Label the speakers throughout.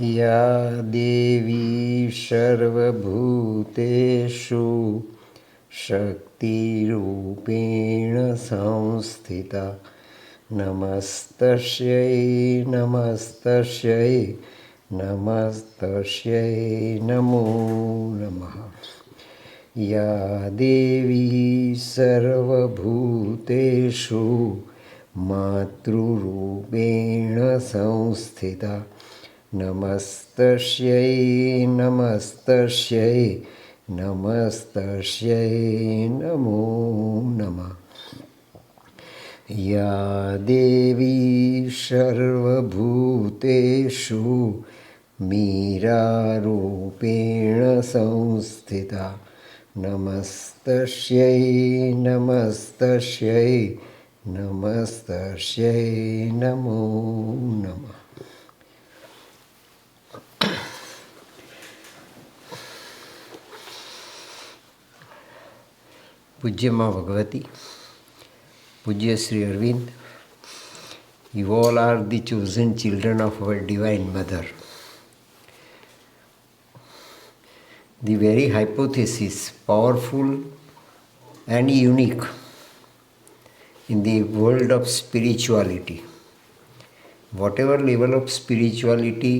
Speaker 1: या देवी सर्वभूतेषु शक्तिरूपेण संस्थिता नमस्तस्यै नमस्तस्यै नमस्तस्यै नमो नमः। या देवी सर्वभूतेषु मातृरूपेण संस्थिता नमस्तस्यै नमस्तस्यै नमस्तस्यै नमो नमः। या देवी सर्वभूतेषु मीरारूपेण संस्थिता नमस्तस्यै नमस्तस्यै नमस्तस्यै नमो नमः। પૂજ્ય માં ભગવતી, પૂજ્ય Shri Arvind, you all are the chosen children of our Divine Mother. The very hypothesis, powerful and unique in the world of spirituality. Whatever level of spirituality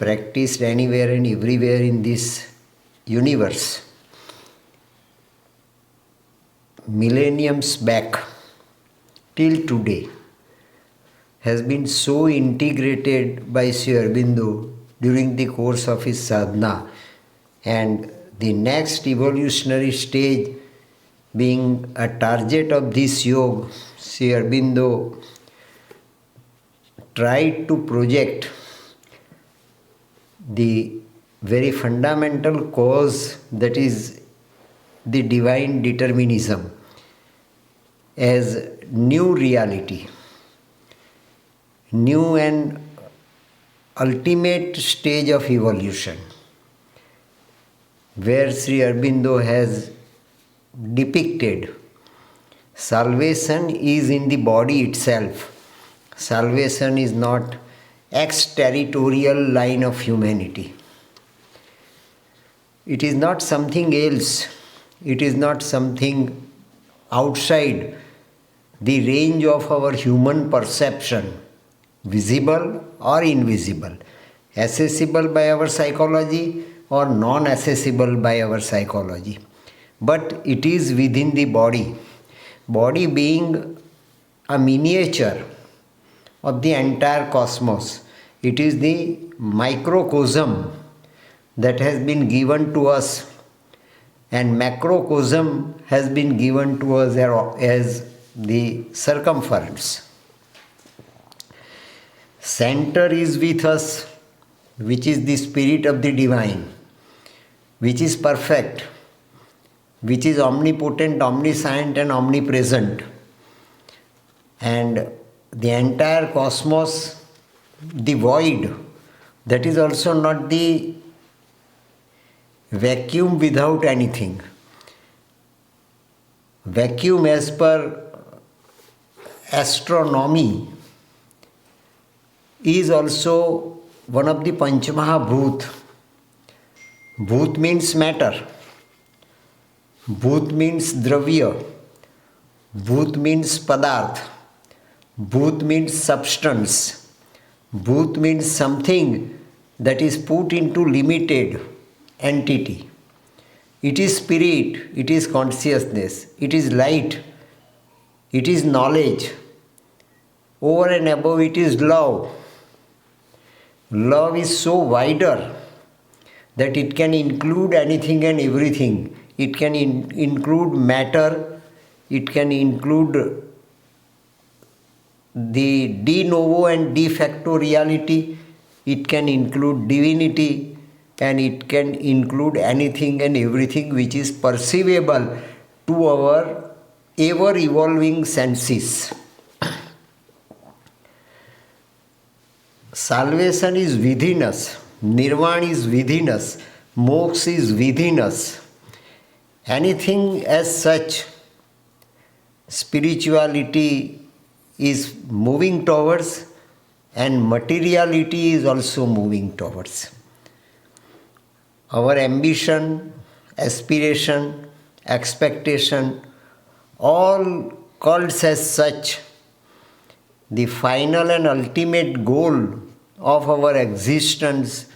Speaker 1: practiced anywhere and everywhere in this universe, millenniums back till today, has been so integrated by Sri Aurobindo during the course of his sadhana, and the next evolutionary stage being a target of this yoga, Sri Aurobindo tried to project the very fundamental cause, that is the divine determinism, as new reality, new and ultimate stage of evolution, where Sri Aurobindo has depicted salvation is in the body itself. Salvation is not exterritorial line of humanity. It is not something else. It is not something outside the range of our human perception, visible or invisible, accessible by our psychology or non-accessible by our psychology. But it is within the body. Body being a miniature of the entire cosmos. It is the microcosm that has been given to us, and macrocosm has been given to us as the circumference. Center is with us, which is the spirit of the divine, which is perfect, which is omnipotent, omniscient and omnipresent. And the entire cosmos, the void, that is also not the vacuum without anything. Vacuum, as per astronomy, is also one of the Panchamahabhut. Bhut means matter. Bhut means dravya. Bhut means padarth. Bhut means substance. Bhut means something that is put into limited entity. It is spirit, it is consciousness, it is light, it is knowledge. Over and above it is love. Love is so wider that it can include anything and everything. It can include matter, it can include the de novo and de facto reality, it can include divinity, and it can include anything and everything which is perceivable to our ever evolving senses. Salvation is within us, Nirvana is within us, moksha is within us. Anything as such, spirituality is moving towards, and materiality is also moving towards. Our ambition, aspiration, expectation, all called as such, the final and ultimate goal of our existence,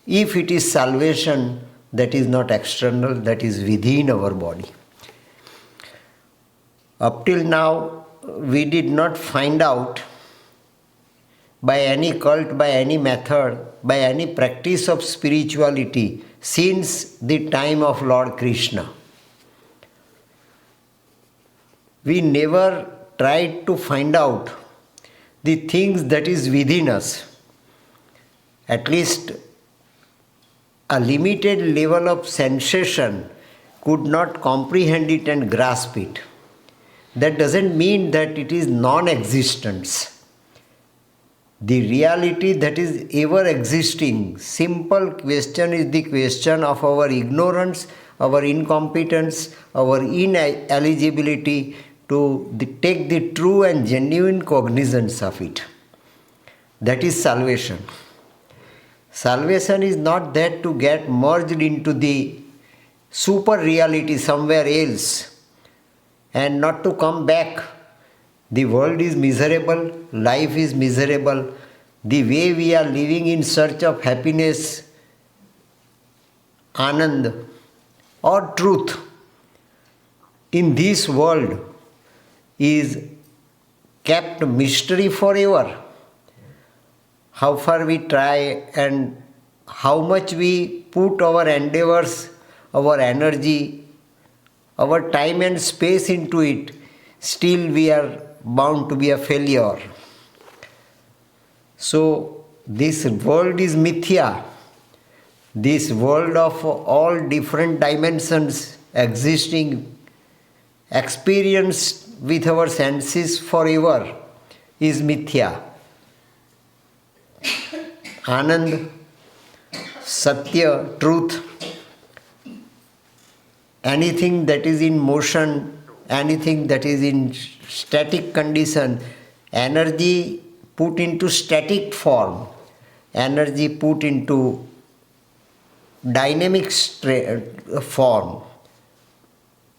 Speaker 1: if it is salvation, that is not external, that is within our body. Up till now, we did not find out by any cult, by any method, by any practice of spirituality since the time of Lord Krishna. We never tried to find out the things that is within us. At least a limited level of sensation could not comprehend it and grasp it. That doesn't mean that it is non-existence. The reality that is ever existing, simple question is the question of our ignorance, our incompetence, our ineligibility to take the true and genuine cognizance of it. That is salvation. Salvation is not that to get merged into the super reality somewhere else and not to come back. The world is miserable, life is miserable. The way we are living in search of happiness, anand, or truth in this world is kept mystery forever. How far we try and how much we put our endeavors, our energy, our time and space into it, still we are bound to be a failure. So this world is mithya. This world of all different dimensions existing, experienced with our senses forever, is mithya. Anand, Satya, truth, anything that is in motion, anything that is in static condition, energy put into static form, energy put into dynamic form,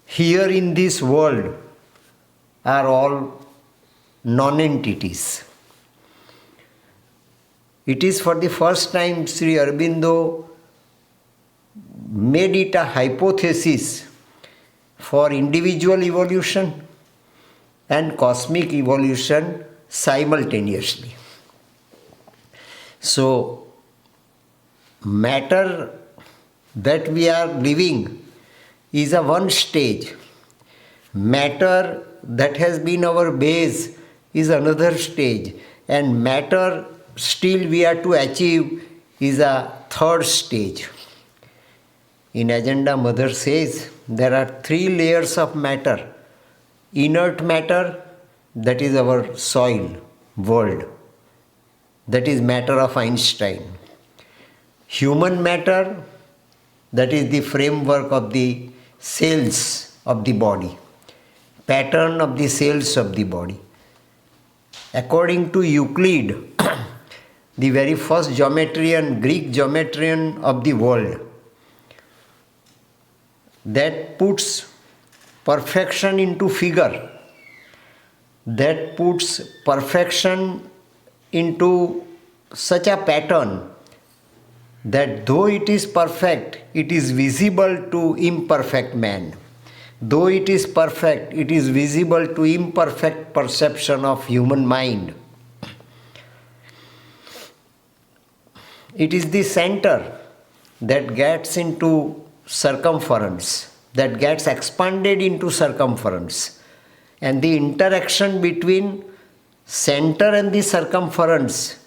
Speaker 1: here in this world are all non-entities. It is for the first time Sri Aurobindo made it a hypothesis for individual evolution and cosmic evolution simultaneously. So, matter that we are living is a one stage. Matter that has been our base is another stage. And matter still we are to achieve is a third stage. In Agenda, Mother says there are 3 layers of matter. Inert matter, that is our soil, world. That is matter of Einstein. Human matter, that is the framework of the cells of the body. Pattern of the cells of the body. According to Euclid, the very first geometrian, Greek geometrian of the world, that puts perfection into figure, that puts perfection into such a pattern that though it is perfect, it is visible to imperfect man. Though it is perfect, it is visible to imperfect perception of human mind. It is the center that gets into circumference, that gets expanded into circumference. And the interaction between center and the circumference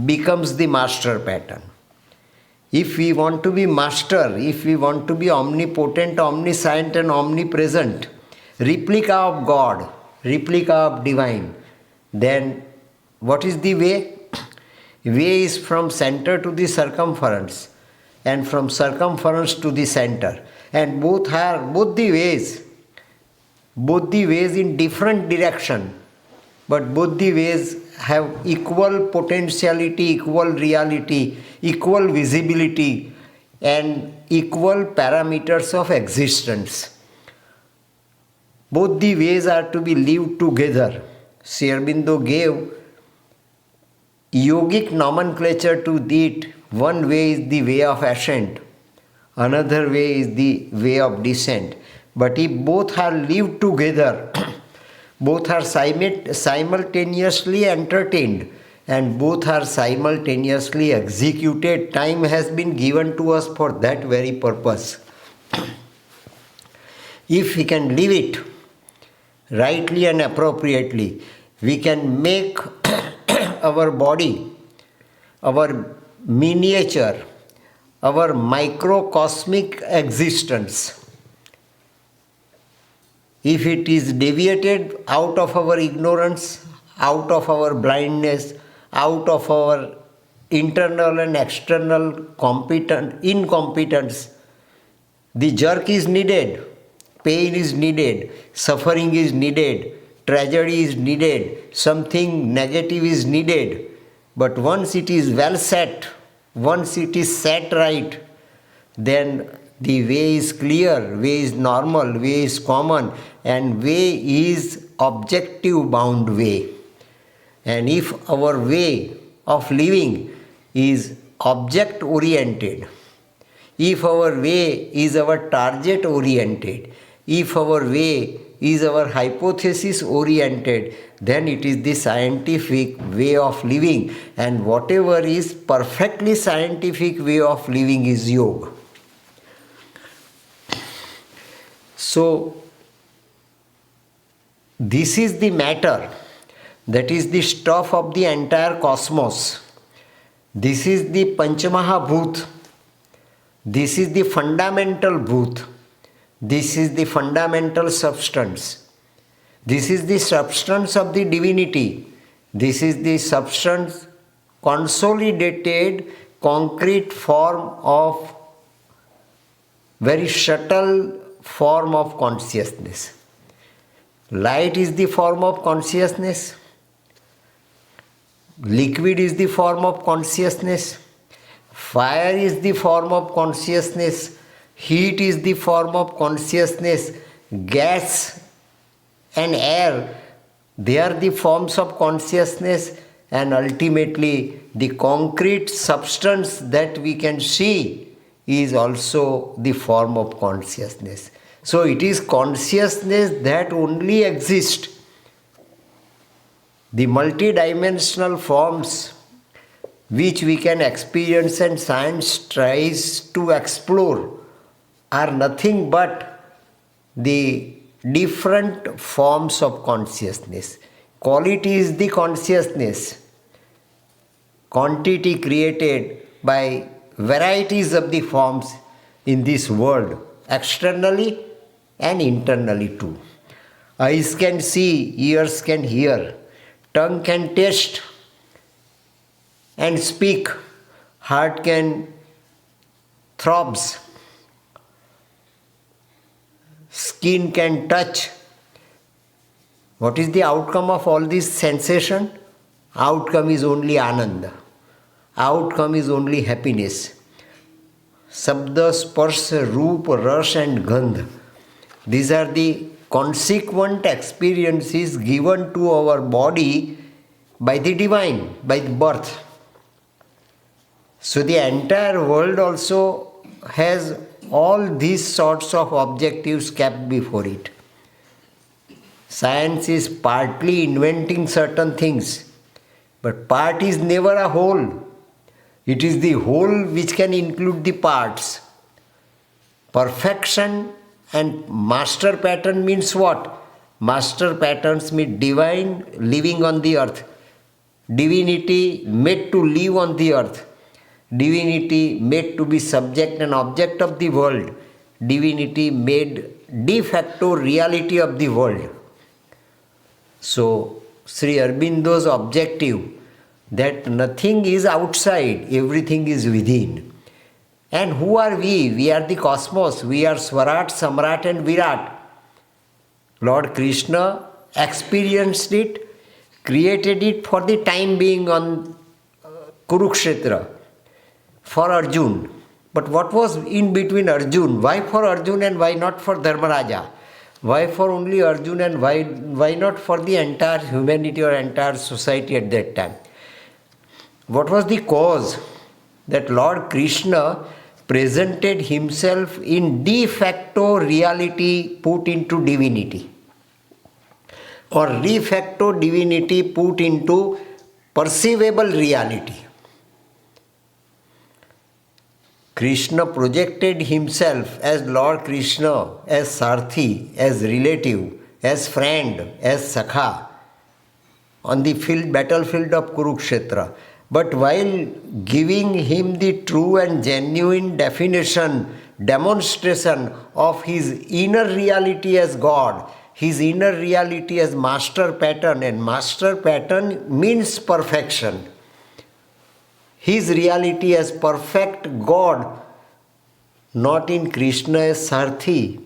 Speaker 1: becomes the master pattern. If we want to be master, if we want to be omnipotent, omniscient and omnipresent, replica of God, replica of divine, then what is the way? Way is from center to the circumference and from circumference to the center. And both the ways in different direction, but both the ways have equal potentiality, equal reality, equal visibility, and equal parameters of existence. Both the ways are to be lived together. Sri Aurobindo gave yogic nomenclature to it. One way is the way of ascent, another way is the way of descent. But if both are lived together, both are simultaneously entertained, and both are simultaneously executed, time has been given to us for that very purpose. If we can live it rightly and appropriately, we can make our body, our miniature, our microcosmic existence. If it is deviated out of our ignorance, out of our blindness, out of our internal and external incompetence, the jerk is needed, pain is needed, suffering is needed, tragedy is needed, something negative is needed. But once it is well set, once it is set right, then the way is clear, way is normal, way is common, and way is objective bound way. And if our way of living is object oriented, if our way is our target oriented, if our way is our hypothesis oriented, then it is the scientific way of living, and whatever is perfectly scientific way of living is yoga. So, this is the matter, that is the stuff of the entire cosmos. This is the Panchamahabhut. This is the fundamental bhut. This is the fundamental substance. This is the substance of the divinity. This is the substance, consolidated, concrete form of very subtle form of consciousness. Light is the form of consciousness. Liquid is the form of consciousness. Fire is the form of consciousness. Heat is the form of consciousness. Gas and air, they are the forms of consciousness, and ultimately the concrete substance that we can see is also the form of consciousness. So it is consciousness that only exists. The multidimensional forms which we can experience and science tries to explore are nothing but the different forms of consciousness. Quality is the consciousness, quantity created by varieties of the forms in this world, externally and internally too. Eyes can see, ears can hear, tongue can taste and speak, heart can throbs, skin can touch. What is the outcome of all this sensation? Outcome is only ananda. Outcome is only happiness. Sabda, sparsh, roop, rash and gandh. These are the consequent experiences given to our body by the divine, by the birth. So the entire world also has all these sorts of objectives kept before it. Science is partly inventing certain things, but part is never a whole. It is the whole which can include the parts. Perfection and master pattern means what? Master patterns mean divine living on the earth. Divinity made to live on the earth. Divinity made to be subject and object of the world. Divinity made de facto reality of the world. So, Sri Aurobindo's objective that nothing is outside, everything is within. And who are we? We are the cosmos. We are Swarat, Samrat and Virat. Lord Krishna experienced it, created it for the time being on Kurukshetra for Arjun. But what was in between Arjun? Why for Arjun and why not for Dharmaraja? Why for only Arjun and why not for the entire humanity or entire society at that time? What was the cause that Lord Krishna presented himself in de facto reality put into divinity, or de facto divinity put into perceivable reality? Krishna projected himself as Lord Krishna, as Sarthi, as relative, as friend, as Sakha on the battlefield of Kurukshetra. But while giving him the true and genuine demonstration of his inner reality as God, his inner reality as master pattern, and master pattern means perfection. His reality as perfect God, not in Krishna as Sarthi,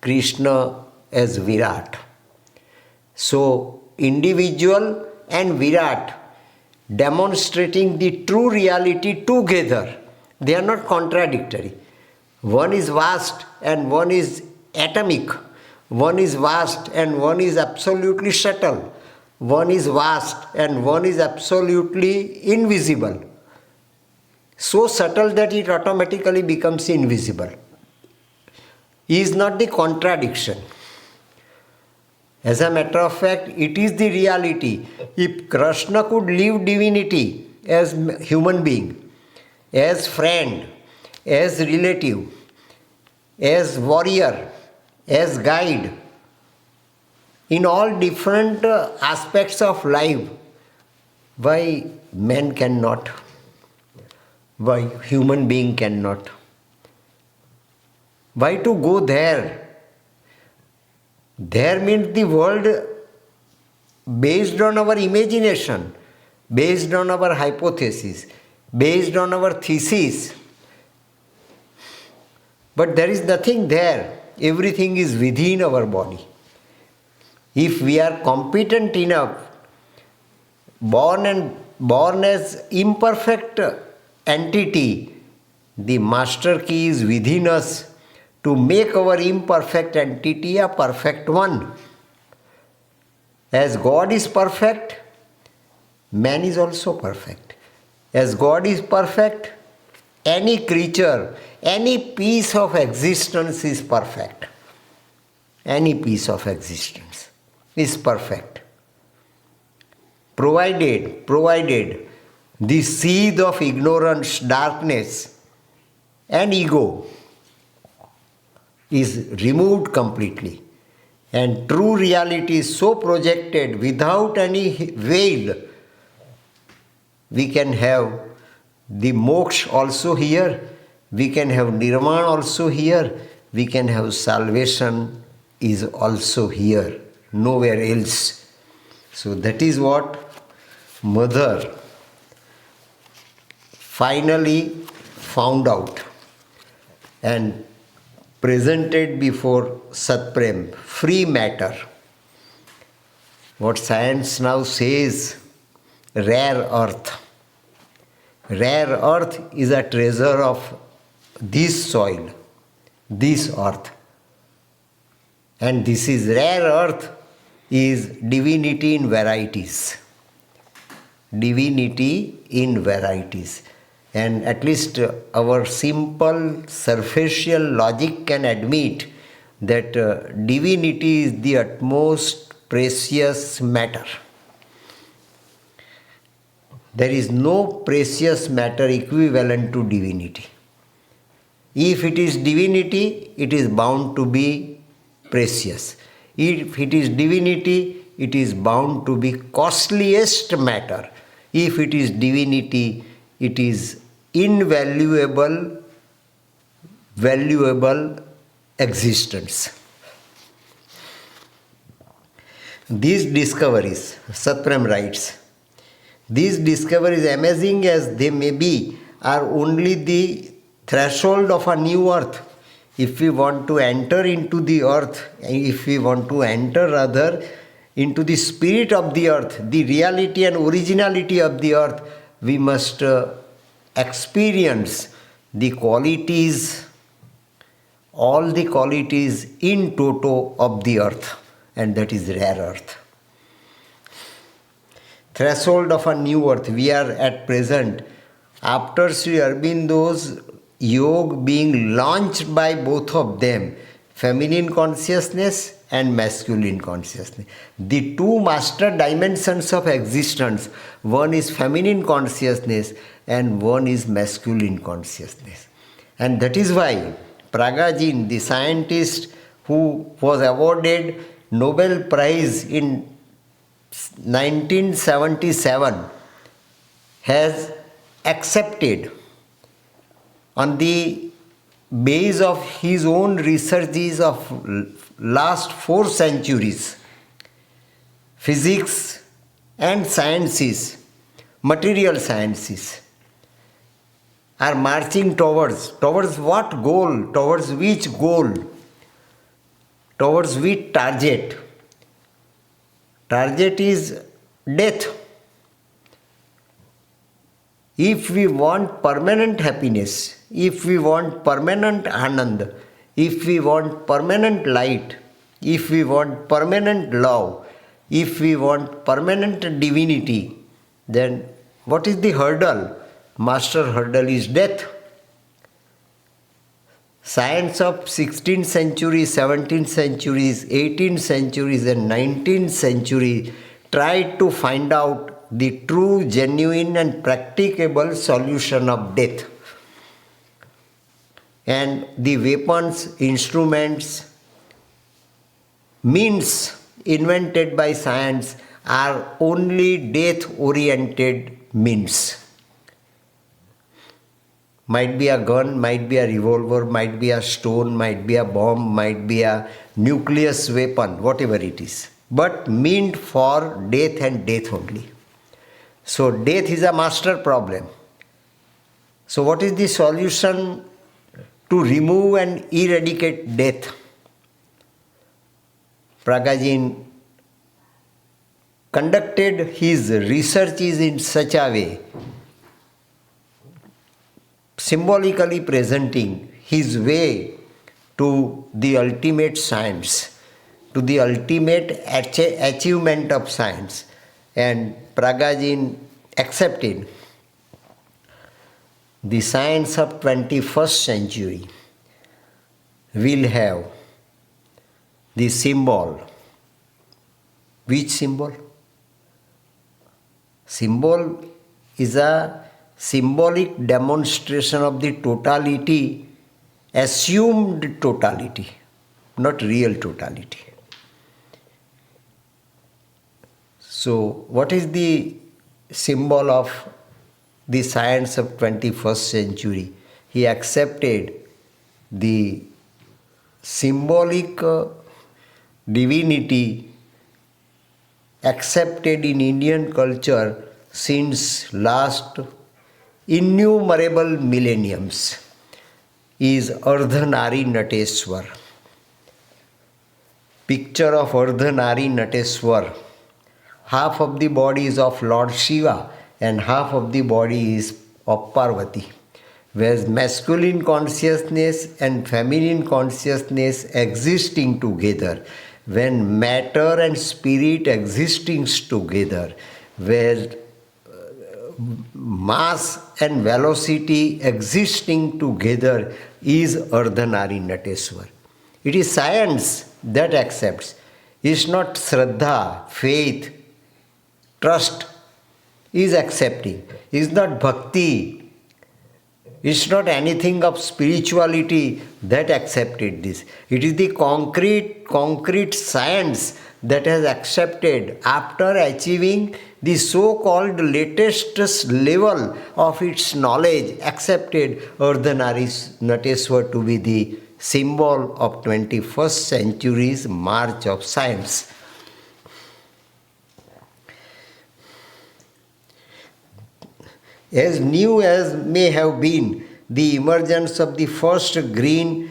Speaker 1: Krishna as Virat. So, individual and Virat demonstrating the true reality together. They are not contradictory. One is vast and one is atomic. One is vast and one is absolutely subtle. One is vast and one is absolutely invisible. So subtle that it automatically becomes invisible. Is not the contradiction. As a matter of fact, it is the reality. If Krishna could live divinity as human being, as friend, as relative, as warrior, as guide, in all different aspects of life, why man cannot? Why human being cannot? Why to go there? There means the world based on our imagination, based on our hypothesis, based on our thesis. But there is nothing there. Everything is within our body. If we are competent enough, born as imperfect entity, the master key is within us to make our imperfect entity a perfect one. As God is perfect, man is also perfect. As God is perfect, any creature, any piece of existence is perfect. Any piece of existence is perfect. Provided the seed of ignorance, darkness and ego is removed completely, and true reality is so projected without any veil, we can have the moksha also here, we can have nirvana also here, we can have salvation is also here, nowhere else. So that is what Mother finally found out and presented before Satprem, free matter. What science now says, rare earth. Rare earth is a treasure of this soil, this earth. And this is rare earth is divinity in varieties. Divinity in varieties. And at least our simple superficial logic can admit that divinity is the utmost precious matter. There is no precious matter equivalent to divinity. If it is divinity, it is bound to be precious. If it is divinity, it is bound to be costliest matter. If it is divinity, it is invaluable, valuable existence. These discoveries, Satprem writes, these discoveries, amazing as they may be, are only the threshold of a new earth. If we want to enter into the earth, if we want to enter rather into the spirit of the earth, the reality and originality of the earth, we must experience the qualities, all the qualities in toto of the earth, and that is rare earth. Threshold of a new earth. We are at present, after Sri Aurobindo's yoga being launched by both of them, feminine consciousness and masculine consciousness. The two master dimensions of existence, one is feminine consciousness and one is masculine consciousness. And that is why Pragajin, the scientist who was awarded Nobel Prize in 1977, has accepted on the base of his own researches of last 4 centuries, physics and sciences, material sciences, are marching towards what goal, towards which goal, towards which target. Target is death. If we want permanent happiness, if we want permanent anand, if we want permanent light, if we want permanent love, if we want permanent divinity, then what is the hurdle? Master hurdle is death. Science of 16th century, 17th centuries, 18th centuries and 19th century tried to find out the true, genuine and practicable solution of death. And the weapons, instruments, means invented by science are only death-oriented means. Might be a gun, might be a revolver, might be a stone, might be a bomb, might be a nucleus weapon, whatever it is. But meant for death and death only. So death is a master problem. So what is the solution to remove and eradicate death? Pragajin conducted his researches in such a way, symbolically presenting his way to the ultimate science, to the ultimate achievement of science. And Pragajin accepted the science of 21st century will have the symbol. Which symbol? Symbol is a symbolic demonstration of the totality, assumed totality, not real totality. So, what is the symbol of the science of 21st century? He accepted the symbolic divinity accepted in Indian culture since last innumerable millenniums is Ardhanari Nateswar. Picture of Ardhanari Nateswar. Half of the body is of Lord Shiva and half of the body is of Parvati. Whereas masculine consciousness and feminine consciousness existing together, when matter and spirit existing together, where mass and velocity existing together is Ardhanari Nateswar. It is science that accepts. It's not Shraddha, faith, trust is accepting. It's not bhakti. It's not anything of spirituality that accepted this. It is the concrete science that has accepted after achieving the so-called latest level of its knowledge, accepted Ardhanari Nateswar to be the symbol of 21st century's march of science. As new as may have been the emergence of the first green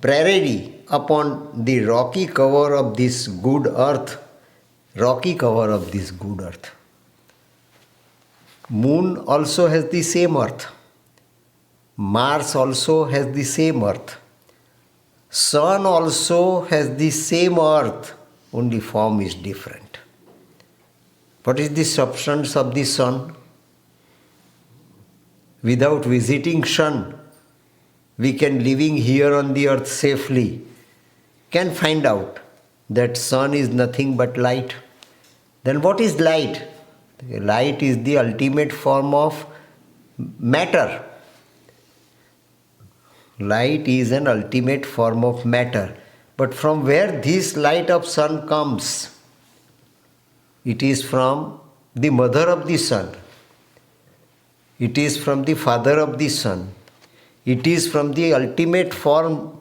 Speaker 1: prairie upon the rocky cover of this good earth, rocky cover of this good earth. Moon also has the same earth. Mars also has the same earth. Sun also has the same earth, only form is different. What is the substance of the sun? Without visiting sun, we can living here on the earth safely, can find out that sun is nothing but light. Then what is light? Light is the ultimate form of matter. Light is an ultimate form of matter. But from where this light of sun comes? It is from the mother of the sun. It is from the father of the sun. It is from the ultimate form,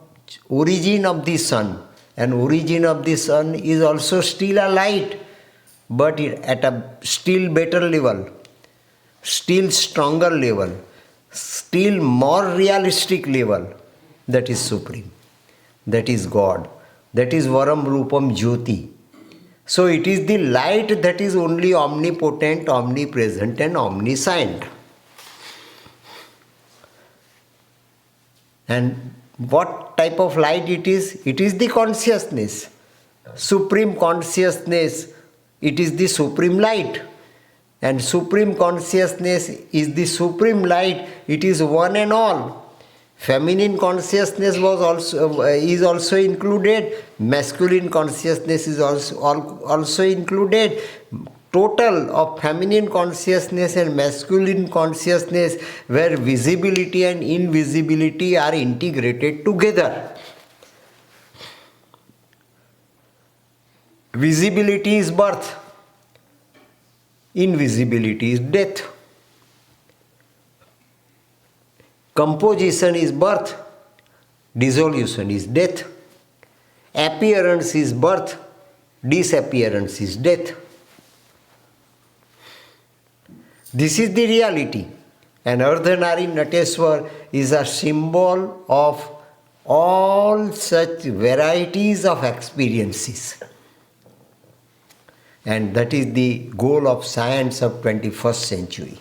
Speaker 1: origin of the sun. And origin of the sun is also still a light, but at a still better level, still stronger level, still more realistic level. That is Supreme. That is God. That is Varam Rupam Jyoti. So it is the light that is only omnipotent, omnipresent and omniscient. And what type of light it is? It is the consciousness. Supreme consciousness. It is the supreme light. And supreme consciousness is the supreme light. It is one and all. Feminine consciousness is also included. Masculine consciousness is also included. Total of feminine consciousness and masculine consciousness, where visibility and invisibility are integrated together. Visibility is birth. Invisibility is death. Composition is birth. Dissolution is death. Appearance is birth. Disappearance is death. This is the reality. And Ardhanari Nateswar is a symbol of all such varieties of experiences. And that is the goal of science of 21st century.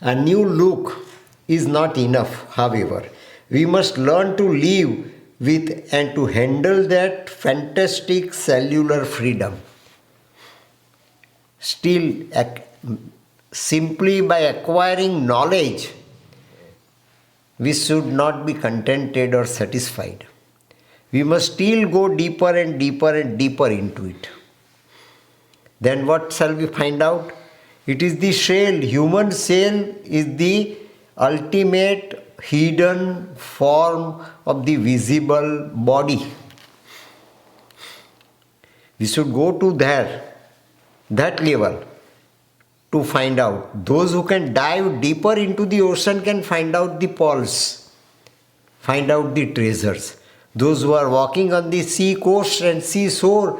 Speaker 1: A new look is not enough, however. We must learn to live with and to handle that fantastic cellular freedom. Still, simply by acquiring knowledge, we should not be contented or satisfied. We must still go deeper and deeper and deeper into it. Then what shall we find out? It is the shell. Human shell is the ultimate hidden form of the visible body. We should go to that level to find out. Those who can dive deeper into the ocean can find out the pearls, find out the treasures. Those who are walking on the sea coast and seashore,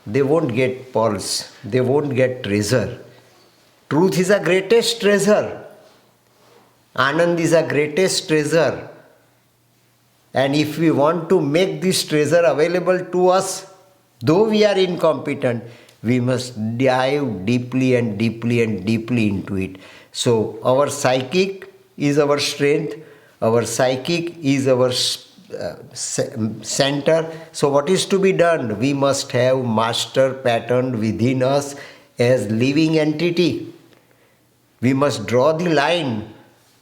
Speaker 1: they won't get pearls, they won't get treasure. Truth is the greatest treasure. Anand is the greatest treasure. And if we want to make this treasure available to us, though we are incompetent, we must dive deeply and deeply and deeply into it. So our psychic is our strength, our psychic is our center. So what is to be done? We must have master pattern within us as living entity. We must draw the line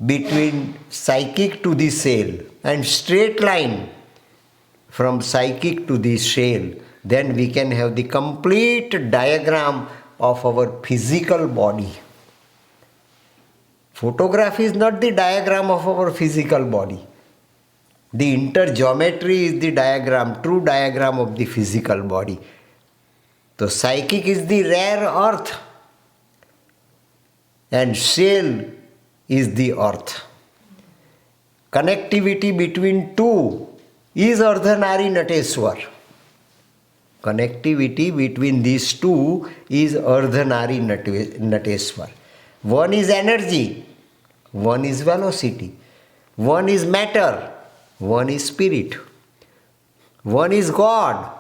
Speaker 1: between psychic to the cell and straight line from psychic to the shell. Then we can have the complete diagram of our physical body. Photograph is not the diagram of our physical body. The intergeometry is the diagram, true diagram of the physical body. So psychic is the rare earth and shell is the earth. Connectivity between two is Ardhanari Nateswar. Connectivity between these two is Ardhanari Nateswar. One is energy, one is velocity, one is matter, one is spirit, one is God,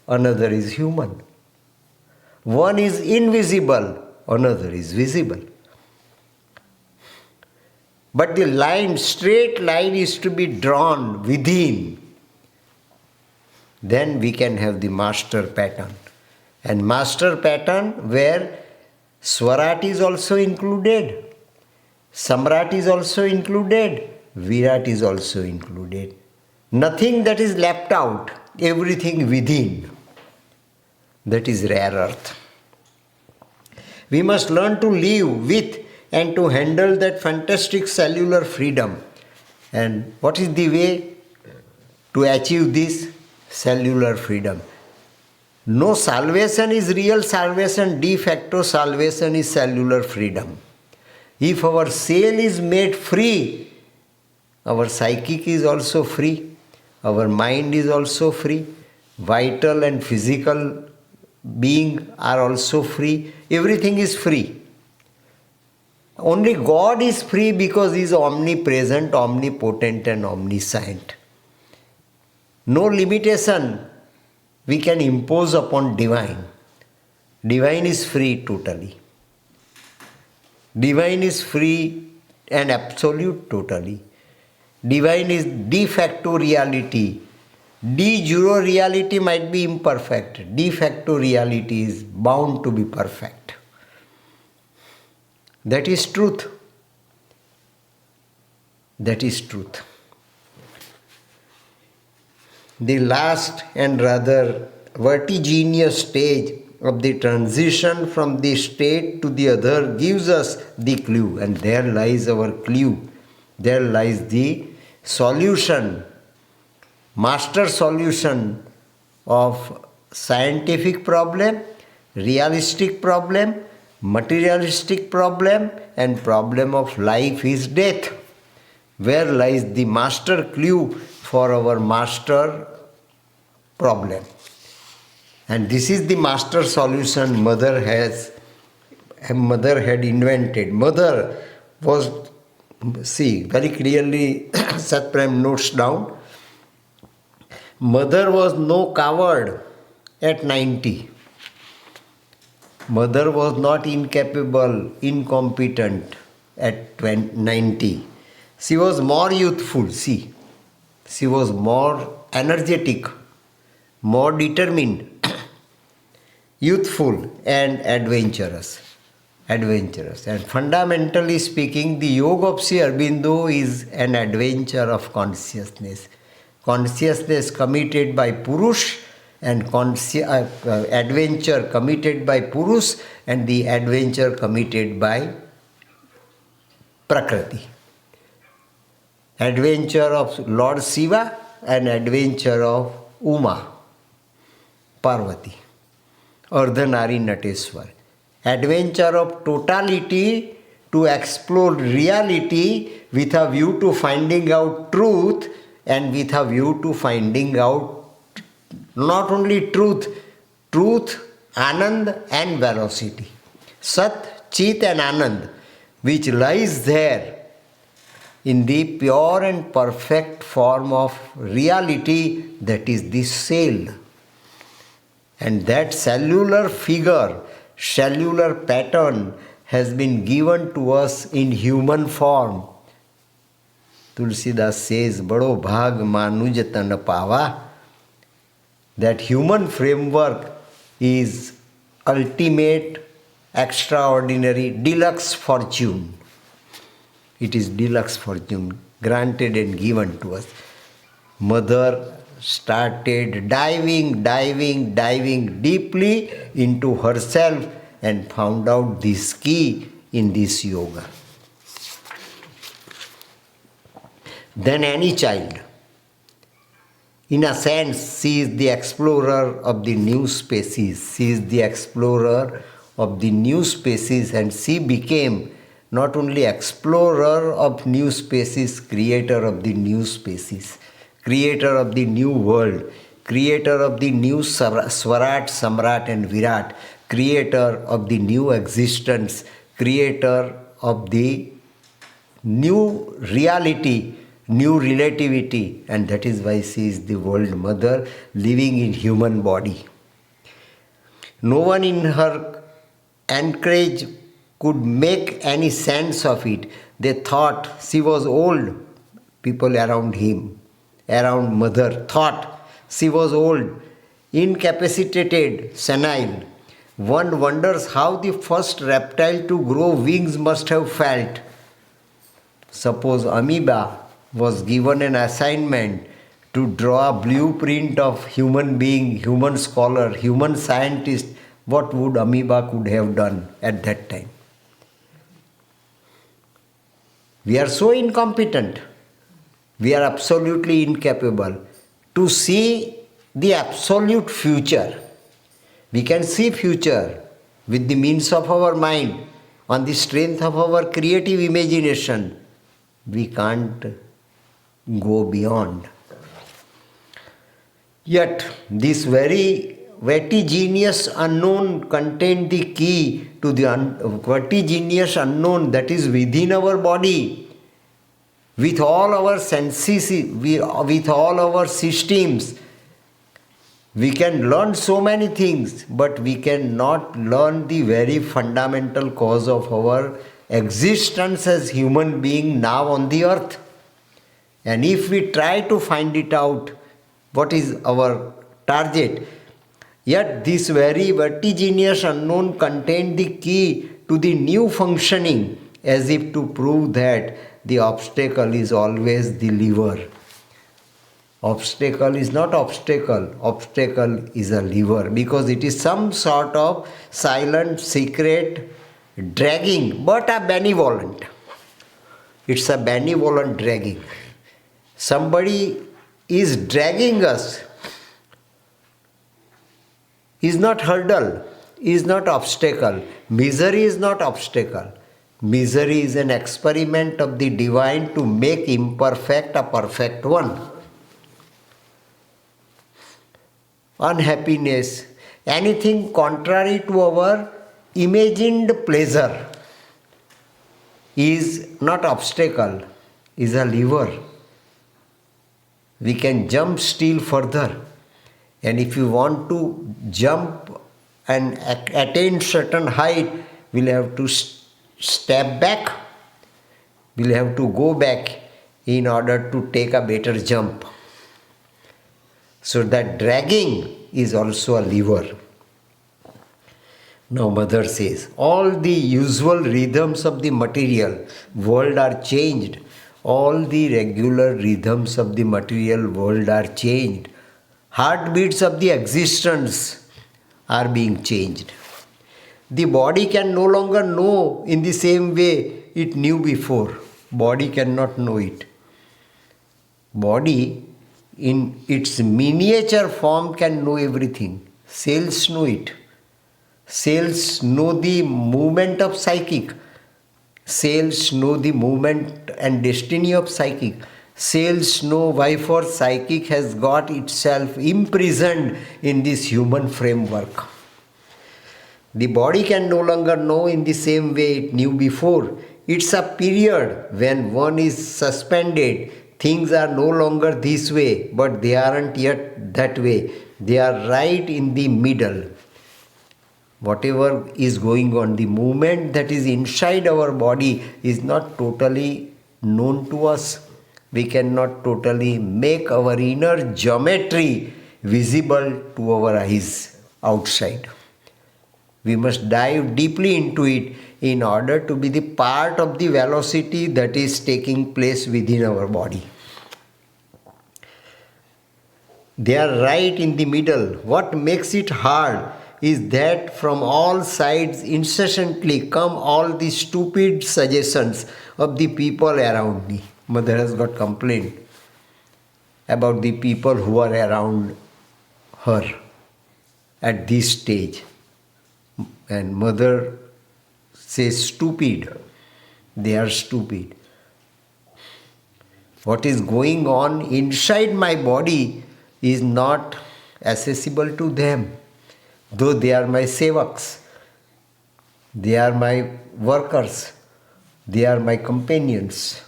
Speaker 1: another is human. One is invisible, another is visible. But the line, straight line is to be drawn within. Then we can have the master pattern. And master pattern where Swarat is also included, Samrat is also included, Virat is also included. Nothing that is left out, everything within. That is rare earth. We must learn to live with and to handle that fantastic cellular freedom. And what is the way to achieve this cellular freedom? No salvation is real salvation, de facto salvation is cellular freedom. If our cell is made free, our psychic is also free, our mind is also free, vital and physical being are also free, everything is free. Only God is free because He is omnipresent, omnipotent and omniscient. No limitation we can impose upon divine. Divine is free totally. Divine is free and absolute totally. Divine is de facto reality. De jure reality might be imperfect. De facto reality is bound to be perfect. That is truth. That is truth. The last and rather vertiginous stage of the transition from the state to the other gives us the clue, and there lies our clue. There lies the solution, master solution of scientific problem, realistic problem, materialistic problem, and problem of life is death. Where lies the master clue for our master problem? And this is the master solution Mother had invented. Mother was, see, very clearly Satprem notes down, Mother was no coward at 90. Mother was not incapable, incompetent at 90. She was more youthful, see. She was more energetic, more determined, youthful and adventurous. And fundamentally speaking, the yoga of Sri Aurobindo is an adventure of consciousness. Consciousness committed by Purush and adventure committed by Purush and the adventure committed by Prakriti. Adventure of Lord Shiva and adventure of Uma, Parvati, Ardhanari Nateswar. Adventure of totality to explore reality with a view to finding out truth and with a view to finding out not only truth, Anand and velocity. Sat, Chit and Anand, which lies there in the pure and perfect form of reality, that is the cell. And that cellular figure, cellular pattern has been given to us in human form. Tulsidas says, Bado bhag manuj tan pava. That human framework is ultimate, extraordinary, deluxe fortune. It is deluxe fortune granted and given to us. Mother started diving deeply into herself and found out this key in this yoga. Than any child, in a sense, she is the explorer of the new species. She is the explorer of the new species, and she became not only explorer of new species, creator of the new species, creator of the new world, creator of the new Swarat, Samrat and Virat, creator of the new existence, creator of the new reality, new relativity, and that is why she is the world mother living in human body. No one in her encourage could make any sense of it. They thought she was old. People around him, around mother, thought she was old, incapacitated, senile. One wonders how the first reptile to grow wings must have felt. Suppose amoeba was given an assignment to draw a blueprint of human being, human scholar, human scientist, what would amoeba could have done at that time? We are so incompetent. We are absolutely incapable to see the absolute future. We can see future with the means of our mind, on the strength of our creative imagination. We can't go beyond. Yet this very vertiginous unknown contained the key to the vertiginous unknown that is within our body. With all our senses, with all our systems, we can learn so many things, but we cannot learn the very fundamental cause of our existence as human being now on the earth. And if we try to find it out, what is our target? Yet this very vertiginous unknown contained the key to the new functioning, as if to prove that the obstacle is always the lever. Obstacle is not obstacle. Obstacle is a lever, because it is some sort of silent, secret dragging, but a benevolent. It's a benevolent dragging. Somebody is dragging us. Is not hurdle, is not obstacle. Misery is not obstacle. Misery is an experiment of the divine to make imperfect a perfect one. Unhappiness, anything contrary to our imagined pleasure, is not obstacle, is a lever. We can jump still further. And if you want to jump and attain certain height, we'll have to step back. We'll have to go back in order to take a better jump. So that dragging is also a lever. Now Mother says, all the usual rhythms of the material world are changed. All the regular rhythms of the material world are changed. Heartbeats of the existence are being changed. The body can no longer know in the same way it knew before. Body cannot know it. Body in its miniature form can know everything. Cells know it. Cells know the movement of psychic. Cells know the movement and destiny of psychic. Cells know why for psychic has got itself imprisoned in this human framework. The body can no longer know in the same way it knew before. It's a period when one is suspended. Things are no longer this way, but they aren't yet that way. They are right in the middle. Whatever is going on, the movement that is inside our body is not totally known to us. We cannot totally make our inner geometry visible to our eyes outside. We must dive deeply into it in order to be the part of the velocity that is taking place within our body. They are right in the middle. What makes it hard is that from all sides incessantly come all the stupid suggestions of the people around me. Mother has got complaint about the people who are around her at this stage. And Mother says stupid. They are stupid. What is going on inside my body is not accessible to them. Though they are my sevaks, they are my workers, they are my companions,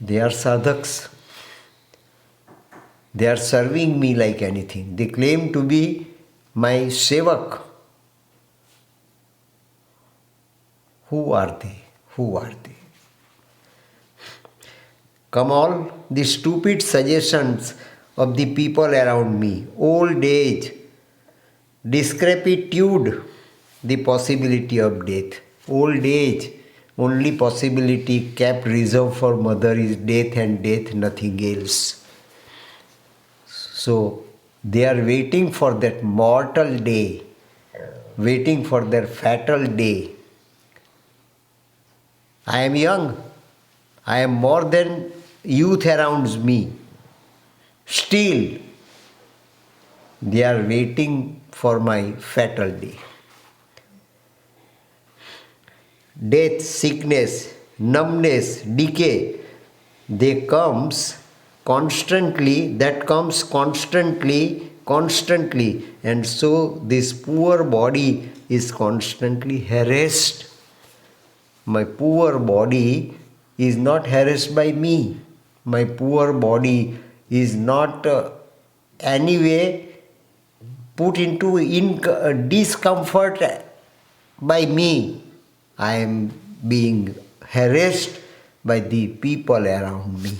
Speaker 1: they are sadhaks. They are serving me like anything. They claim to be my sevak. Who are they? Who are they? Come all the stupid suggestions of the people around me, old age, discrepitude, the possibility of death. Old age, only possibility kept reserved for mother is death, and death nothing else. So they are waiting for that mortal day, waiting for their fatal day. I am young, I am more than youth around me. Still, they are waiting for my fatal day. Death, sickness, numbness, decay, they comes constantly, that comes constantly, and so this poor body is constantly harassed. My poor body is not harassed by me. My poor body is not anyway put into discomfort by me. I am being harassed by the people around me.